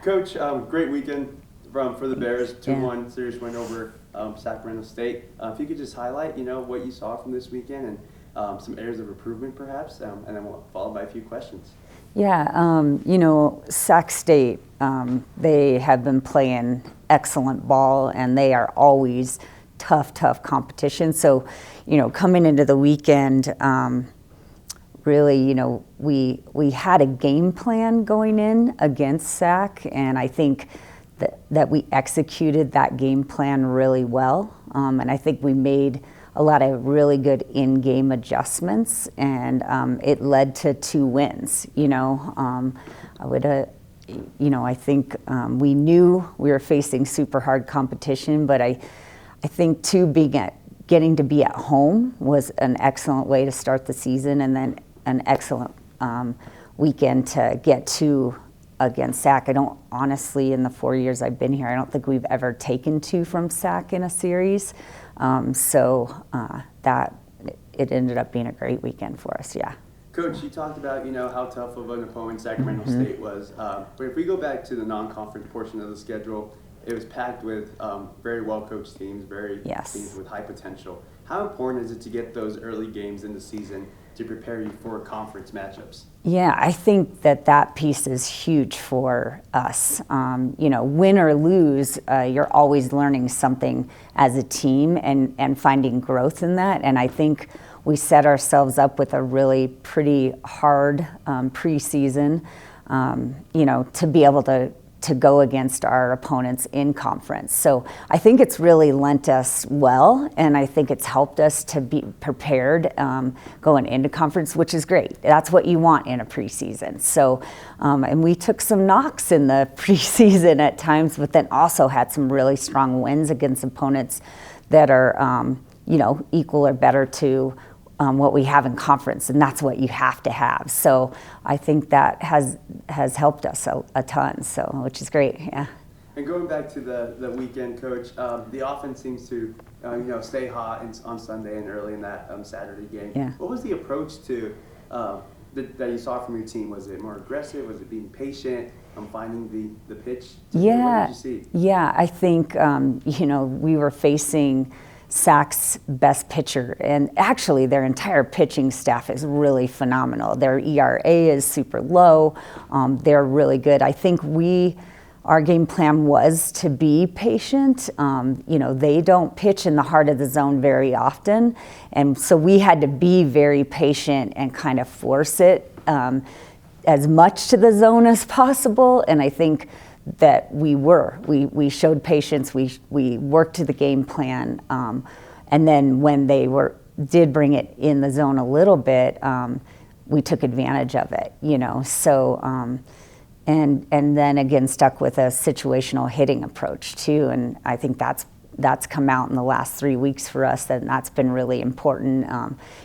Coach, great weekend for the Bears. 2-1 series win over Sacramento State. If you could just highlight, what you saw from this weekend and some areas of improvement, perhaps, and then we'll follow by a few questions. Yeah, Sac State, they have been playing excellent ball, and they are always tough competition. So, coming into the weekend, really, we had a game plan going in against Sac, and I think that we executed that game plan really well. And I think we made a lot of really good in-game adjustments, and it led to 2 wins. I think we knew we were facing super hard competition, but I think too, getting to be at home was an excellent way to start the season, and then an excellent weekend to get to against Sac. I don't, honestly, in the 4 years I've been here, I don't think we've ever taken 2 from Sac in a series. That it ended up being a great weekend for us, yeah. Coach, you talked about, how tough of an opponent Sacramento State was. But if we go back to the non-conference portion of the schedule, it was packed with very well-coached teams, teams with high potential. How important is it to get those early games in the season to prepare you for conference matchups? Yeah, I think that piece is huge for us. Win or lose, you're always learning something as a team and finding growth in that. And I think we set ourselves up with a really pretty hard preseason, to be able to go against our opponents in conference. So I think it's really lent us well, and I think it's helped us to be prepared going into conference, which is great. That's what you want in a preseason. So, and we took some knocks in the preseason at times, but then also had some really strong wins against opponents that are, equal or better to what we have in conference, and that's what you have to have. So I think that has helped us a ton, so which is great, yeah. And going back to the weekend, Coach, the offense seems to stay hot on Sunday and early in that Saturday game. Yeah. What was the approach to that you saw from your team? Was it more aggressive? Was it being patient? Finding the pitch? Yeah. What did you see? Yeah, I think we were facing Sac's best pitcher, and actually their entire pitching staff is really phenomenal. Their ERA is super low. They're really good. I think our game plan was to be patient. They don't pitch in the heart of the zone very often, and so we had to be very patient and kind of force it as much to the zone as possible. And I think that we showed patience, we worked to the game plan, and then when they did bring it in the zone a little bit, we took advantage of it, so and then again stuck with a situational hitting approach too, and I think that's come out in the last 3 weeks for us, and that's been really important.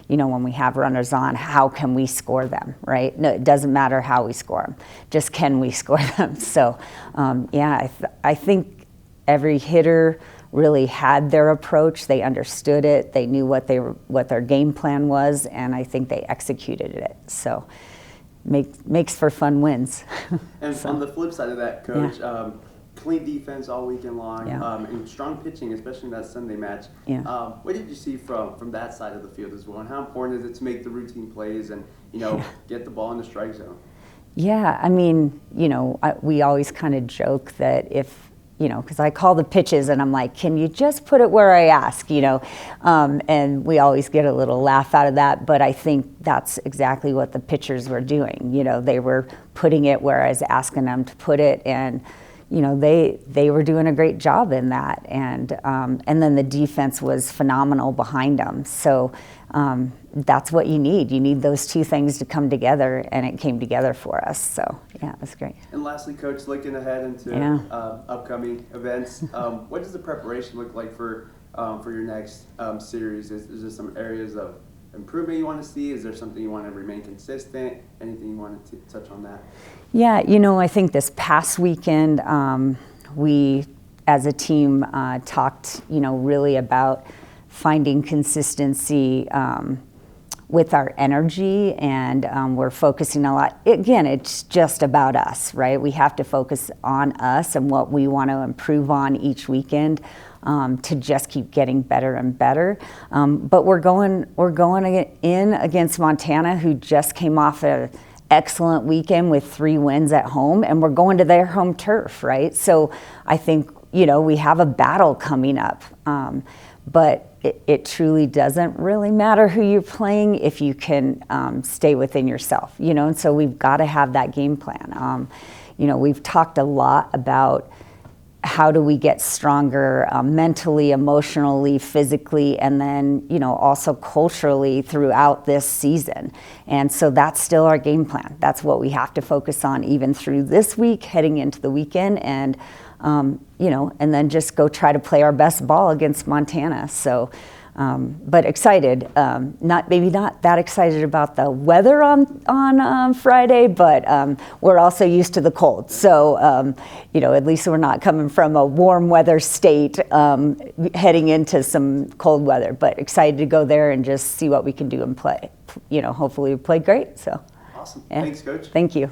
When we have runners on, how can we score them, right? No, it doesn't matter how we score them, just can we score them? So, I think every hitter really had their approach. They understood it. They knew what their game plan was, and I think they executed it. So, makes for fun wins. And on the flip side of that, Coach. Yeah. Clean defense all weekend long, and strong pitching, especially in that Sunday match. Yeah. What did you see from that side of the field as well, and how important is it to make the routine plays and get the ball in the strike zone? Yeah, I mean, we always kind of joke that if because I call the pitches and I'm like, can you just put it where I ask, and we always get a little laugh out of that, but I think that's exactly what the pitchers were doing. They were putting it where I was asking them to put it, and they were doing a great job in that, and then the defense was phenomenal behind them. So that's what you need. You need those 2 things to come together, and it came together for us. So yeah, it was great. And lastly, Coach, looking ahead into upcoming events, what does the preparation look like for your next series? Is there some areas of improvement you want to see? Is there something you want to remain consistent? Anything you want to touch on that? Yeah, I think this past weekend we as a team talked really about finding consistency with our energy, and we're focusing a lot. Again, it's just about us, right? We have to focus on us and what we want to improve on each weekend to just keep getting better and better. But we're going in against Montana, who just came off an excellent weekend with 3 wins at home, and we're going to their home turf, right? So I think, we have a battle coming up. But it truly doesn't really matter who you're playing if you can stay within yourself, and so we've got to have that game plan. We've talked a lot about how do we get stronger mentally, emotionally, physically, and then, also culturally throughout this season. And so that's still our game plan. That's what we have to focus on even through this week, heading into the weekend, and and then just go try to play our best ball against Montana. So, but excited. Not that excited about the weather on Friday, but we're also used to the cold. So, at least we're not coming from a warm weather state heading into some cold weather. But excited to go there and just see what we can do and play. Hopefully we play great. So, awesome. Yeah. Thanks, Coach. Thank you.